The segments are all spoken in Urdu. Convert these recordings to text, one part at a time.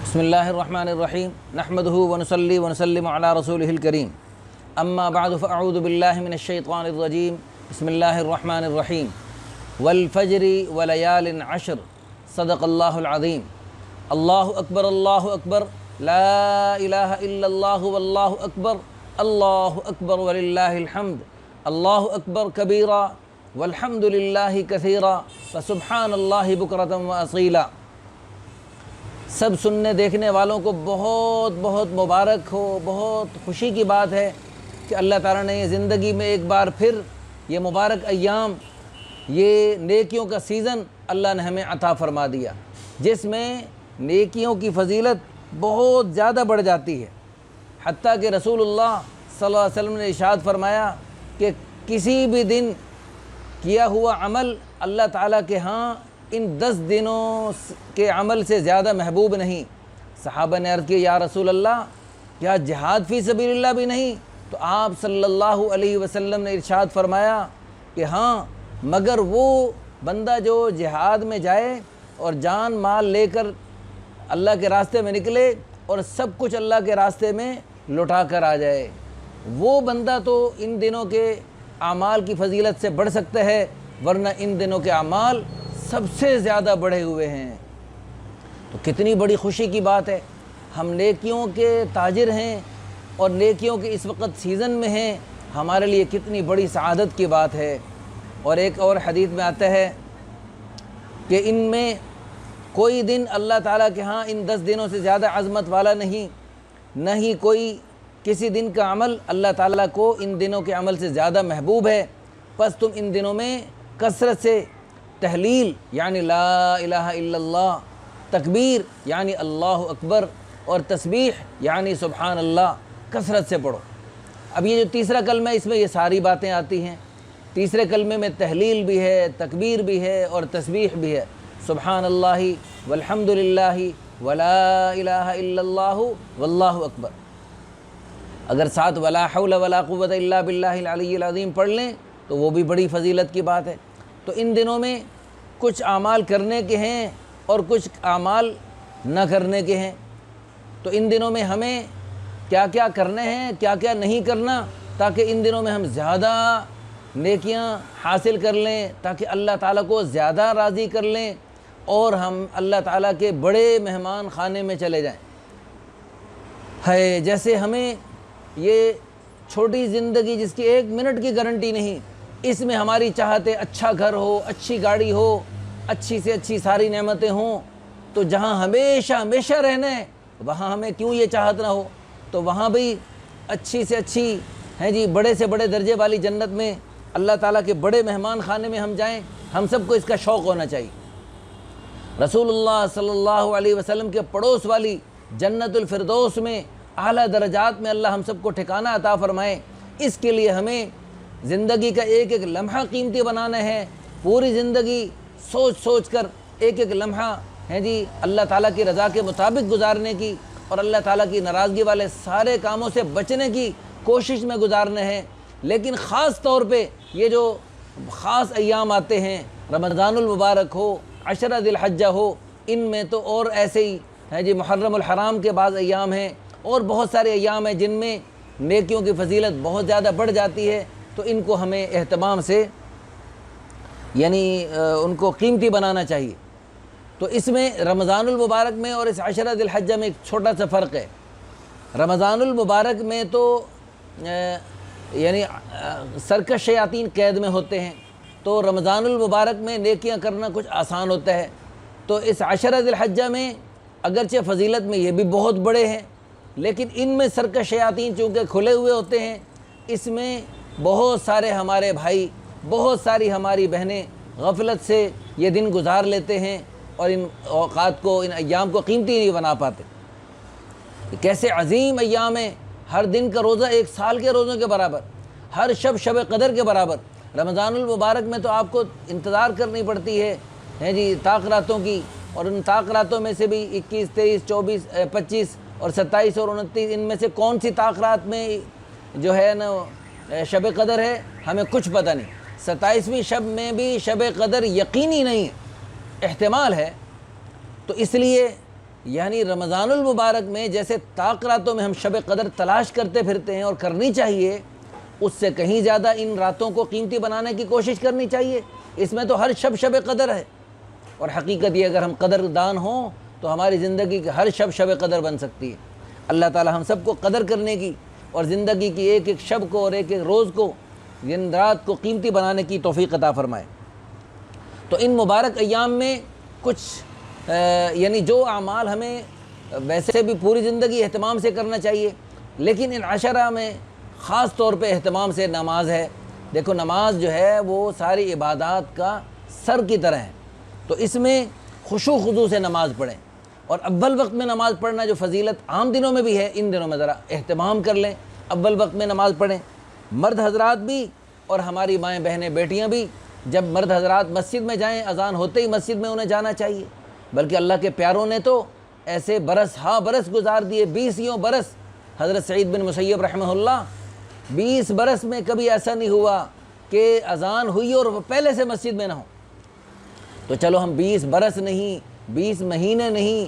بسم اللہ الرحمن الرحیم نحمدہ ونصلی ونسلم علی رسولہ الکریم اما بعد فاعوذ باللہ من الشیطان الرجیم بسم اللہ الرحمن الرحیم والفجر ولیال عشر صدق اللہ العظیم اللہ اکبر لا الہ الا اللہ واللہ اکبر وللہ الحمد اللہ اکبر کبیرا والحمد للہ کثیرا فسبحان اللہ بکرۃ واصیلا۔ سب سننے دیکھنے والوں کو بہت بہت مبارک ہو، بہت خوشی کی بات ہے کہ اللہ تعالیٰ نے یہ زندگی میں ایک بار پھر یہ مبارک ایام، یہ نیکیوں کا سیزن اللہ نے ہمیں عطا فرما دیا، جس میں نیکیوں کی فضیلت بہت زیادہ بڑھ جاتی ہے۔ حتیٰ کہ رسول اللہ صلی اللہ علیہ وسلم نے ارشاد فرمایا کہ کسی بھی دن کیا ہوا عمل اللہ تعالیٰ کے ہاں ان 10 دنوں کے عمل سے زیادہ محبوب نہیں۔ صحابہ نے عرض کی یا رسول اللہ، کیا جہاد فی سبیل اللہ بھی نہیں؟ تو آپ صلی اللہ علیہ وسلم نے ارشاد فرمایا کہ ہاں، مگر وہ بندہ جو جہاد میں جائے اور جان مال لے کر اللہ کے راستے میں نکلے اور سب کچھ اللہ کے راستے میں لٹا کر آ جائے، وہ بندہ تو ان دنوں کے اعمال کی فضیلت سے بڑھ سکتا ہے، ورنہ ان دنوں کے اعمال سب سے زیادہ بڑھے ہوئے ہیں۔ تو کتنی بڑی خوشی کی بات ہے، ہم نیکیوں کے تاجر ہیں اور نیکیوں کے اس وقت سیزن میں ہیں، ہمارے لیے کتنی بڑی سعادت کی بات ہے۔ اور ایک اور حدیث میں آتا ہے کہ ان میں کوئی دن اللہ تعالیٰ کے ہاں ان 10 دنوں سے زیادہ عظمت والا نہیں، نہ ہی کوئی کسی دن کا عمل اللہ تعالیٰ کو ان دنوں کے عمل سے زیادہ محبوب ہے۔ پس تم ان دنوں میں کثرت سے تحلیل یعنی لا الہ الا اللہ، تکبیر یعنی اللہ اکبر، اور تسبیح یعنی سبحان اللہ کثرت سے پڑھو۔ اب یہ جو تیسرا کلمہ ہے، اس میں یہ ساری باتیں آتی ہیں۔ تیسرے کلمے میں تحلیل بھی ہے، تکبیر بھی ہے اور تسبیح بھی ہے، سبحان اللہ والحمد للہ ولا الہ الا اللہ واللہ اکبر۔ اگر ساتھ ولا حول ولا قوت الا باللہ العلی العظیم پڑھ لیں تو وہ بھی بڑی فضیلت کی بات ہے۔ تو ان دنوں میں کچھ اعمال کرنے کے ہیں اور کچھ اعمال نہ کرنے کے ہیں۔ تو ان دنوں میں ہمیں کیا کیا کرنے ہیں، کیا کیا نہیں کرنا، تاکہ ان دنوں میں ہم زیادہ نیکیاں حاصل کر لیں، تاکہ اللہ تعالیٰ کو زیادہ راضی کر لیں اور ہم اللہ تعالیٰ کے بڑے مہمان خانے میں چلے جائیں۔ ہے جیسے ہمیں یہ چھوٹی زندگی جس کی 1 منٹ کی گارنٹی نہیں، اس میں ہماری چاہت ہے اچھا گھر ہو، اچھی گاڑی ہو، اچھی سے اچھی ساری نعمتیں ہوں، تو جہاں ہمیشہ ہمیشہ رہنا ہے وہاں ہمیں کیوں یہ چاہت نہ ہو؟ تو وہاں بھی اچھی سے اچھی بڑے سے بڑے درجے والی جنت میں اللہ تعالیٰ کے بڑے مہمان خانے میں ہم جائیں۔ ہم سب کو اس کا شوق ہونا چاہیے۔ رسول اللہ صلی اللہ علیہ وسلم کے پڑوس والی جنت الفردوس میں اعلیٰ درجات میں اللہ ہم سب کو ٹھکانہ عطا فرمائے۔ اس کے لیے ہمیں زندگی کا ایک ایک لمحہ قیمتی بنانا ہے، پوری زندگی سوچ سوچ کر ایک ایک لمحہ اللہ تعالیٰ کی رضا کے مطابق گزارنے کی اور اللہ تعالیٰ کی ناراضگی والے سارے کاموں سے بچنے کی کوشش میں گزارنے ہیں۔ لیکن خاص طور پہ یہ جو خاص ایام آتے ہیں، رمضان المبارک ہو، عشرہ ذی الحجہ ہو، ان میں تو اور ایسے ہی محرم الحرام کے بعض ایام ہیں اور بہت سارے ایام ہیں جن میں نیکیوں کی فضیلت بہت زیادہ بڑھ جاتی ہے۔ تو ان کو ہمیں اہتمام سے ان کو قیمتی بنانا چاہیے۔ تو اس میں رمضان المبارک میں اور اس عشرہ ذی الحجہ میں ایک چھوٹا سا فرق ہے۔ رمضان المبارک میں تو سرکش شیاطین قید میں ہوتے ہیں، تو رمضان المبارک میں نیکیاں کرنا کچھ آسان ہوتا ہے۔ تو اس عشرہ ذی الحجہ میں اگرچہ فضیلت میں یہ بھی بہت بڑے ہیں، لیکن ان میں سرکش شیاطین چونکہ کھلے ہوئے ہوتے ہیں، اس میں بہت سارے ہمارے بھائی، بہت ساری ہماری بہنیں غفلت سے یہ دن گزار لیتے ہیں اور ان اوقات کو، ان ایام کو قیمتی نہیں بنا پاتے۔ کیسے عظیم ایام ہیں، ہر دن کا روزہ 1 سال کے روزوں کے برابر، ہر شب قدر کے برابر۔ رمضان المبارک میں تو آپ کو انتظار کرنی پڑتی ہے طاق راتوں کی، اور ان طاق راتوں میں سے بھی 21، 23، 24، 25 اور 27 اور 29، ان میں سے کون سی طاق رات میں شب قدر ہے ہمیں کچھ پتہ نہیں۔ 27ویں شب میں بھی شب قدر یقینی نہیں ہے، احتمال ہے۔ تو اس لیے یعنی رمضان المبارک میں جیسے طاق راتوں میں ہم شب قدر تلاش کرتے پھرتے ہیں اور کرنی چاہیے، اس سے کہیں زیادہ ان راتوں کو قیمتی بنانے کی کوشش کرنی چاہیے۔ اس میں تو ہر شب قدر ہے، اور حقیقت یہ اگر ہم قدر دان ہوں تو ہماری زندگی کی ہر شب قدر بن سکتی ہے۔ اللہ تعالی ہم سب کو قدر کرنے کی اور زندگی کی ایک ایک شب کو اور ایک ایک روز کو، دن رات کو قیمتی بنانے کی توفیق عطا فرمائے۔ تو ان مبارک ایام میں کچھ یعنی جو اعمال ہمیں ویسے بھی پوری زندگی اہتمام سے کرنا چاہیے، لیکن ان عشرہ میں خاص طور پہ اہتمام سے نماز ہے۔ دیکھو نماز جو ہے وہ ساری عبادات کا سر کی طرح ہے، تو اس میں خشوع خضوع سے نماز پڑھیں، اور اول وقت میں نماز پڑھنا جو فضیلت عام دنوں میں بھی ہے، ان دنوں میں ذرا اہتمام کر لیں، اول وقت میں نماز پڑھیں۔ مرد حضرات بھی اور ہماری مائیں بہنیں بیٹیاں بھی، جب مرد حضرات مسجد میں جائیں اذان ہوتے ہی مسجد میں انہیں جانا چاہیے، بلکہ اللہ کے پیاروں نے تو ایسے برس ہاں برس گزار دیے، 20 برس۔ حضرت سعید بن مسیب رحمہ اللہ 20 برس میں کبھی ایسا نہیں ہوا کہ اذان ہوئی اور وہ پہلے سے مسجد میں نہ ہو۔ تو چلو ہم 20 برس نہیں، 20 مہینے نہیں،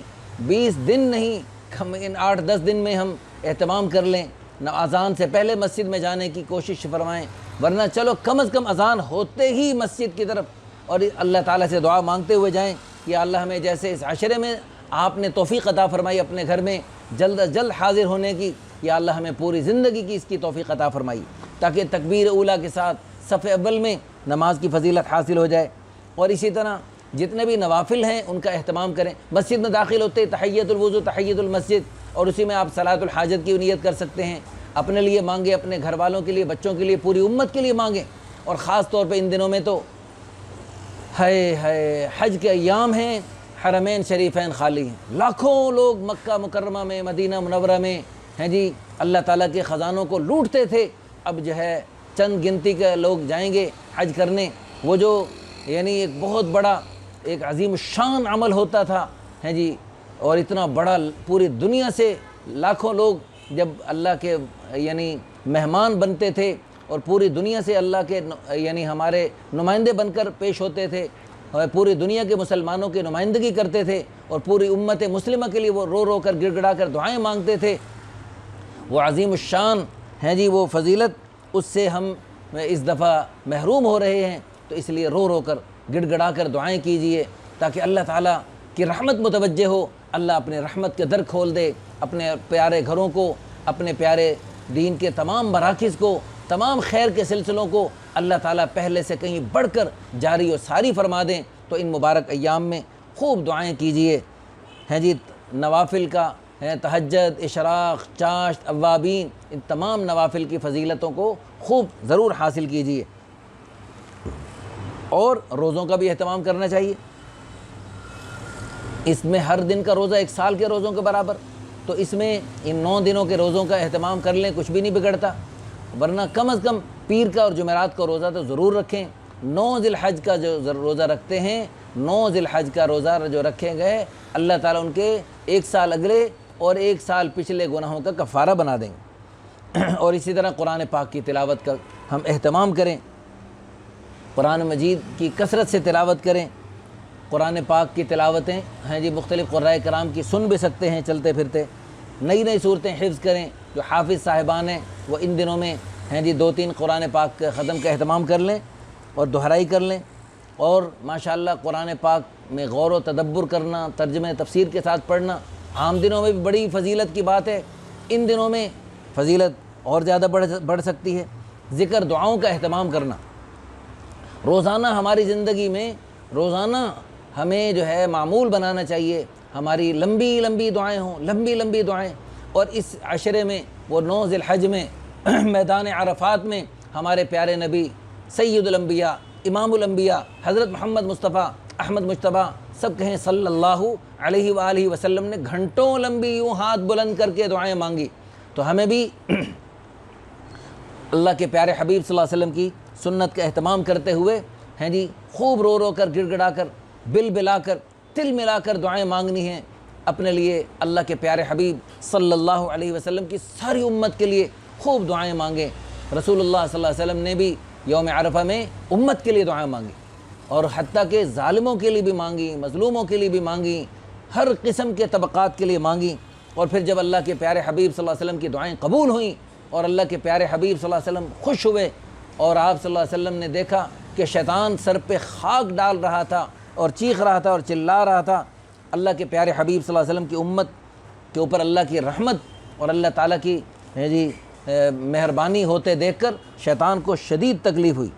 20 دن نہیں، ہم ان 8-10 دن میں ہم اہتمام کر لیں، اذان سے پہلے مسجد میں جانے کی کوشش فرمائیں، ورنہ چلو کم از کم اذان ہوتے ہی مسجد کی طرف اور اللہ تعالیٰ سے دعا مانگتے ہوئے جائیں کہ اللہ ہمیں جیسے اس عشرے میں آپ نے توفیق عطا فرمائی اپنے گھر میں جلد از جلد حاضر ہونے کی، یا اللہ ہمیں پوری زندگی کی اس کی توفیق عطا فرمائی، تاکہ تکبیر اولیٰ کے ساتھ صف اول میں نماز کی فضیلت حاصل ہو جائے۔ اور اسی طرح جتنے بھی نوافل ہیں ان کا اہتمام کریں۔ مسجد میں داخل ہوتے تحیۃ الوضو، تحیۃ المسجد، اور اسی میں آپ صلاۃ الحاجت کی نیت کر سکتے ہیں۔ اپنے لیے مانگیں، اپنے گھر والوں کے لیے، بچوں کے لیے، پوری امت کے لیے مانگیں۔ اور خاص طور پہ ان دنوں میں تو حج کے ایام ہیں، حرمین شریفین خالی ہیں، لاکھوں لوگ مکہ مکرمہ میں، مدینہ منورہ میں ہیں جی، اللہ تعالیٰ کے خزانوں کو لوٹتے تھے۔ اب جو ہے چند گنتی کے لوگ جائیں گے حج کرنے، وہ جو یعنی ایک بہت بڑا ایک عظیم الشان عمل ہوتا تھا ہیں جی، اور اتنا بڑا پوری دنیا سے لاکھوں لوگ جب اللہ کے یعنی مہمان بنتے تھے اور پوری دنیا سے اللہ کے یعنی ہمارے نمائندے بن کر پیش ہوتے تھے، اور پوری دنیا کے مسلمانوں کی نمائندگی کرتے تھے، اور پوری امت مسلمہ کے لیے وہ رو رو کر گڑ گڑا کر دعائیں مانگتے تھے، وہ عظیم الشان ہیں جی وہ فضیلت، اس سے ہم اس دفعہ محروم ہو رہے ہیں۔ تو اس لیے رو رو کر گڑ گڑا کر دعائیں کیجئے تاکہ اللہ تعالیٰ کی رحمت متوجہ ہو، اللہ اپنے رحمت کے در کھول دے، اپنے پیارے گھروں کو، اپنے پیارے دین کے تمام مراکز کو، تمام خیر کے سلسلوں کو اللہ تعالیٰ پہلے سے کہیں بڑھ کر جاری و ساری فرما دیں۔ تو ان مبارک ایام میں خوب دعائیں کیجئے ہیں جی، نوافل کا تہجد، اشراق، چاشت، اوابین، ان تمام نوافل کی فضیلتوں کو خوب ضرور حاصل کیجئے۔ اور روزوں کا بھی اہتمام کرنا چاہیے، اس میں ہر دن کا روزہ 1 سال کے روزوں کے برابر، تو اس میں ان 9 دنوں کے روزوں کا اہتمام کر لیں، کچھ بھی نہیں بگڑتا، ورنہ کم از کم پیر کا اور جمعرات کا روزہ تو ضرور رکھیں۔ 9 ذی الحج کا جو روزہ رکھتے ہیں، 9 ذی الحج کا روزہ جو رکھے گئے، اللہ تعالیٰ ان کے 1 سال اگلے اور 1 سال پچھلے گناہوں کا کفارہ بنا دیں گے۔ اور اسی طرح قرآن پاک کی تلاوت کا ہم اہتمام کریں، قرآن مجید کی کثرت سے تلاوت کریں۔ قرآن پاک کی تلاوتیں ہیں جی مختلف قرائے کرام کی سن بھی سکتے ہیں چلتے پھرتے، نئی نئی صورتیں حفظ کریں۔ جو حافظ صاحبان ہیں وہ ان دنوں میں ہیں جی 2-3 قرآن پاک کے ختم کا اہتمام کر لیں اور دہرائی کر لیں، اور ماشاءاللہ قرآن پاک میں غور و تدبر کرنا، ترجمہ تفسیر کے ساتھ پڑھنا عام دنوں میں بھی بڑی فضیلت کی بات ہے، ان دنوں میں فضیلت اور زیادہ بڑھ سکتی ہے۔ ذکر دعاؤں کا اہتمام کرنا، روزانہ ہماری زندگی میں روزانہ ہمیں جو ہے معمول بنانا چاہیے، ہماری لمبی لمبی دعائیں ہوں، لمبی لمبی دعائیں۔ اور اس عشرے میں وہ 9 ذی الحج میں میدان عرفات میں ہمارے پیارے نبی سید الانبیاء، امام الانبیاء حضرت محمد مصطفیٰ احمد مجتبیٰ، سب کہیں صلی اللہ علیہ وآلہ وسلم نے گھنٹوں لمبی یوں ہاتھ بلند کر کے دعائیں مانگی۔ تو ہمیں بھی اللہ کے پیارے حبیب صلی اللہ علیہ وسلم کی سنت کا اہتمام کرتے ہوئے ہیں جی خوب رو رو کر، گڑ گڑا کر، بل بلا کر، تل ملا کر دعائیں مانگنی ہیں اپنے لیے، اللہ کے پیارے حبیب صلی اللہ علیہ وسلم کی ساری امت کے لیے خوب دعائیں مانگیں۔ رسول اللہ صلی اللہ علیہ وسلم نے بھی یوم عرفہ میں امت کے لیے دعائیں مانگی، اور حتیٰ کہ ظالموں کے لیے بھی مانگی، مظلوموں کے لیے بھی مانگی، ہر قسم کے طبقات کے لیے مانگیں، اور پھر جب اللہ کے پیارے حبیب صلی اللہ علیہ وسلم کی دعائیں قبول ہوئیں اور اللہ کے پیارے حبیب صلی اللہ علیہ وسلم خوش ہوئے، اور آپ صلی اللہ علیہ وسلم نے دیکھا کہ شیطان سر پہ خاک ڈال رہا تھا اور چیخ رہا تھا اور چلا رہا تھا، اللہ کے پیارے حبیب صلی اللہ علیہ وسلم کی امت کے اوپر اللہ کی رحمت اور اللہ تعالیٰ کی مہربانی ہوتے دیکھ کر شیطان کو شدید تکلیف ہوئی۔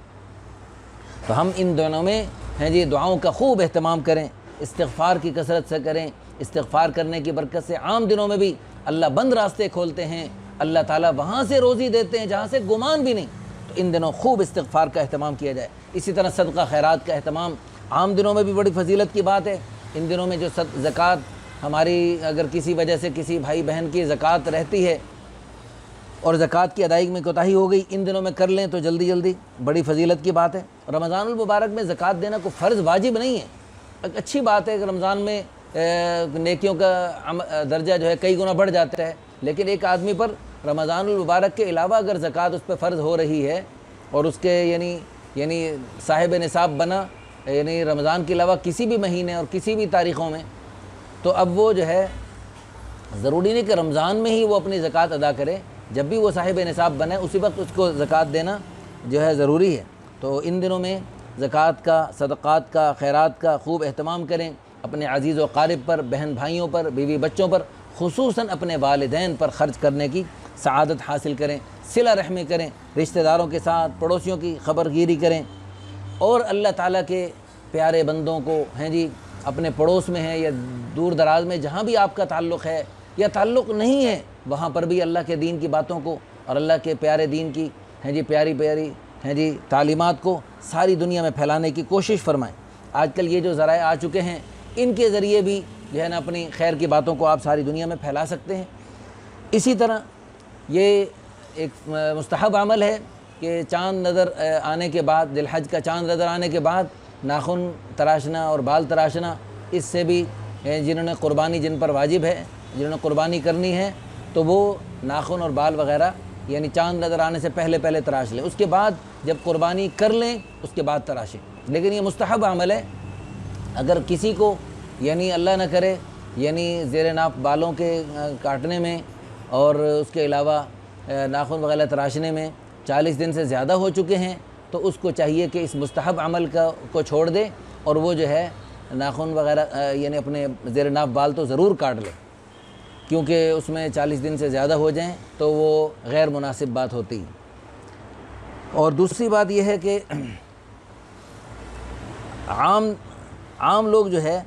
تو ہم ان دنوں میں دعاؤں کا خوب اہتمام کریں، استغفار کی کثرت سے کریں۔ استغفار کرنے کی برکت سے عام دنوں میں بھی اللہ بند راستے کھولتے ہیں، اللہ تعالیٰ وہاں سے روزی دیتے ہیں جہاں سے گمان بھی نہیں۔ تو ان دنوں خوب استغفار کا اہتمام کیا جائے۔ اسی طرح صدقہ خیرات کا اہتمام عام دنوں میں بھی بڑی فضیلت کی بات ہے۔ ان دنوں میں جو زکوٰۃ ہماری اگر کسی وجہ سے کسی بھائی بہن کی زکوٰۃ رہتی ہے اور زکوٰۃ کی ادائیگی میں کوتاہی ہو گئی، ان دنوں میں کر لیں تو جلدی جلدی بڑی فضیلت کی بات ہے۔ رمضان المبارک میں زکوٰۃ دینا کوئی فرض واجب نہیں ہے، ایک اچھی بات ہے کہ رمضان میں نیکیوں کا درجہ جو ہے کئی گنا بڑھ جاتا ہے، لیکن ایک آدمی پر رمضان المبارک کے علاوہ اگر زکوٰۃ اس پہ فرض ہو رہی ہے اور اس کے یعنی صاحب نصاب بنا یعنی رمضان کے علاوہ کسی بھی مہینے اور کسی بھی تاریخوں میں، تو اب وہ جو ہے ضروری نہیں کہ رمضان میں ہی وہ اپنی زکوٰۃ ادا کرے، جب بھی وہ صاحب نصاب بنے اسی وقت اس کو زکوٰۃ دینا جو ہے ضروری ہے۔ تو ان دنوں میں زکوٰۃ کا، صدقات کا، خیرات کا خوب اہتمام کریں، اپنے عزیز و قارب پر، بہن بھائیوں پر، بیوی بچوں پر، خصوصاً اپنے والدین پر خرچ کرنے کی سعادت حاصل کریں، صلہ رحمی کریں، رشتہ داروں کے ساتھ، پڑوسیوں کی خبر گیری کریں، اور اللہ تعالیٰ کے پیارے بندوں کو اپنے پڑوس میں ہے یا دور دراز میں جہاں بھی آپ کا تعلق ہے یا تعلق نہیں ہے، وہاں پر بھی اللہ کے دین کی باتوں کو اور اللہ کے پیارے دین کی پیاری پیاری تعلیمات کو ساری دنیا میں پھیلانے کی کوشش فرمائیں۔ آج کل یہ جو ذرائع آ چکے ہیں، ان کے ذریعے بھی جو ہے نا اپنی خیر کی باتوں کو آپ ساری دنیا میں پھیلا سکتے ہیں۔ اسی طرح یہ ایک مستحب عمل ہے کہ چاند نظر آنے کے بعد، ذی الحج کا چاند نظر آنے کے بعد ناخن تراشنا اور بال تراشنا، اس سے بھی جنہوں نے قربانی، جن پر واجب ہے، جنہوں نے قربانی کرنی ہے، تو وہ ناخن اور بال وغیرہ یعنی چاند نظر آنے سے پہلے تراش لیں، اس کے بعد جب قربانی کر لیں اس کے بعد تراشیں۔ لیکن یہ مستحب عمل ہے، اگر کسی کو اللہ نہ کرے زیر ناف بالوں کے کاٹنے میں اور اس کے علاوہ ناخن وغیرہ تراشنے میں 40 دن سے زیادہ ہو چکے ہیں، تو اس کو چاہیے کہ اس مستحب عمل کو چھوڑ دے اور وہ جو ہے ناخن وغیرہ اپنے زیر ناف بال تو ضرور کاٹ لے، کیونکہ اس میں 40 دن سے زیادہ ہو جائیں تو وہ غیر مناسب بات ہوتی ہے۔ اور دوسری بات یہ ہے کہ عام لوگ جو ہے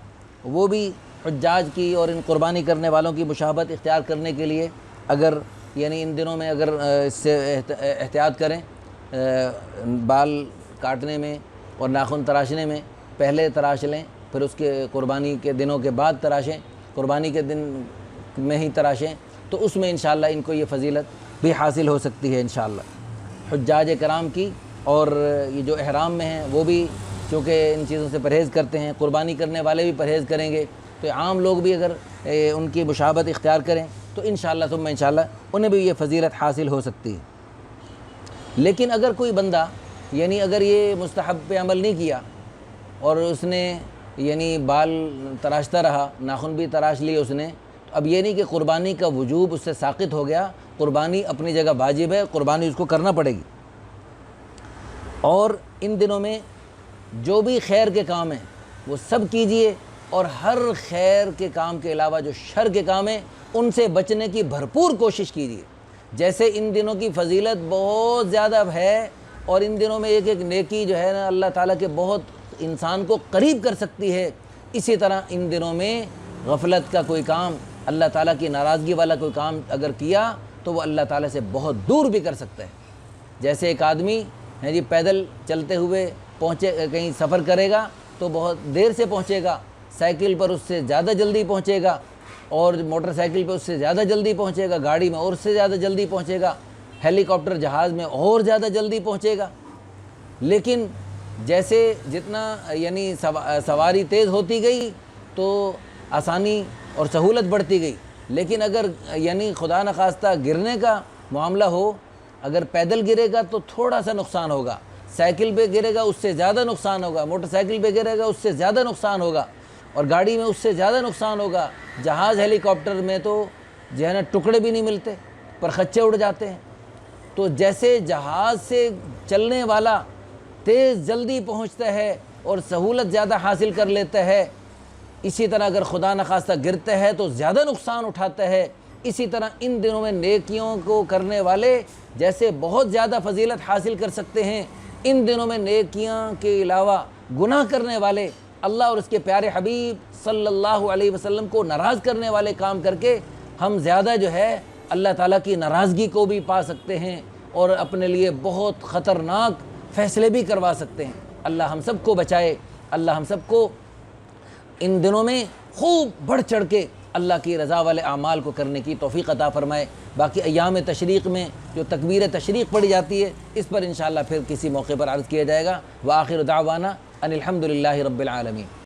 وہ بھی حجاج کی اور ان قربانی کرنے والوں کی مشابہت اختیار کرنے کے لیے اگر ان دنوں میں اگر اس سے احتیاط کریں، بال کاٹنے میں اور ناخن تراشنے میں پہلے تراش لیں، پھر اس کے قربانی کے دنوں کے بعد تراشیں، قربانی کے دن میں ہی تراشیں، تو اس میں انشاءاللہ ان کو یہ فضیلت بھی حاصل ہو سکتی ہے انشاءاللہ۔ حجاج کرام کی اور یہ جو احرام میں ہیں وہ بھی چونکہ ان چیزوں سے پرہیز کرتے ہیں، قربانی کرنے والے بھی پرہیز کریں گے، تو عام لوگ بھی اگر ان کی مشابہت اختیار کریں تو انشاءاللہ ثم انشاءاللہ انہیں بھی یہ فضیلت حاصل ہو سکتی ہے۔ لیکن اگر کوئی بندہ اگر یہ مستحب پہ عمل نہیں کیا اور اس نے بال تراشتا رہا، ناخن بھی تراش لیے اس نے، تو اب یہ نہیں کہ قربانی کا وجوب اس سے ساقط ہو گیا، قربانی اپنی جگہ واجب ہے، قربانی اس کو کرنا پڑے گی۔ اور ان دنوں میں جو بھی خیر کے کام ہیں وہ سب کیجئے، اور ہر خیر کے کام کے علاوہ جو شر کے کام ہیں ان سے بچنے کی بھرپور کوشش کیجئے۔ جیسے ان دنوں کی فضیلت بہت زیادہ ہے اور ان دنوں میں ایک نیکی جو ہے نا اللہ تعالیٰ کے بہت انسان کو قریب کر سکتی ہے، اسی طرح ان دنوں میں غفلت کا کوئی کام، اللہ تعالیٰ کی ناراضگی والا کوئی کام اگر کیا تو وہ اللہ تعالیٰ سے بہت دور بھی کر سکتا ہے۔ جیسے ایک آدمی پیدل چلتے ہوئے کہیں سفر کرے گا تو بہت دیر سے پہنچے گا، سائیکل پر اس سے زیادہ جلدی پہنچے گا، اور موٹر سائیکل پہ اس سے زیادہ جلدی پہنچے گا، گاڑی میں اور سے زیادہ جلدی پہنچے گا، ہیلی کاپٹر جہاز میں اور زیادہ جلدی پہنچے گا۔ لیکن جیسے جتنا سواری تیز ہوتی گئی تو آسانی اور سہولت بڑھتی گئی، لیکن اگر خدا نخواستہ گرنے کا معاملہ ہو، اگر پیدل گرے گا تو تھوڑا سا نقصان ہوگا، سائیکل پہ گرے گا اس سے زیادہ نقصان ہوگا، موٹر سائیکل پہ گرے گا اس سے زیادہ نقصان ہوگا، اور گاڑی میں اس سے زیادہ نقصان ہوگا۔ جہاز ہیلی کاپٹر میں تو جو ہے نا ٹکڑے بھی نہیں ملتے، پر خچے اڑ جاتے ہیں۔ تو جیسے جہاز سے چلنے والا تیز جلدی پہنچتا ہے اور سہولت زیادہ حاصل کر لیتا ہے، اسی طرح اگر خدا نخواستہ گرتا ہے تو زیادہ نقصان اٹھاتا ہے۔ اسی طرح ان دنوں میں نیکیوں کو کرنے والے جیسے بہت زیادہ فضیلت حاصل کر سکتے ہیں، ان دنوں میں نیکیاں کے علاوہ گناہ کرنے والے، اللہ اور اس کے پیارے حبیب صلی اللہ علیہ وسلم کو ناراض کرنے والے کام کر کے ہم زیادہ جو ہے اللہ تعالیٰ کی ناراضگی کو بھی پا سکتے ہیں اور اپنے لیے بہت خطرناک فیصلے بھی کروا سکتے ہیں۔ اللہ ہم سب کو بچائے، اللہ ہم سب کو ان دنوں میں خوب بڑھ چڑھ کے اللہ کی رضا والے اعمال کو کرنے کی توفیق عطا فرمائے۔ باقی ایام تشریق میں جو تکبیر تشریق پڑھی جاتی ہے، اس پر انشاءاللہ پھر کسی موقع پر عرض کیا جائے گا۔ وآخر دعوانا ان الحمد للہ رب العالمین۔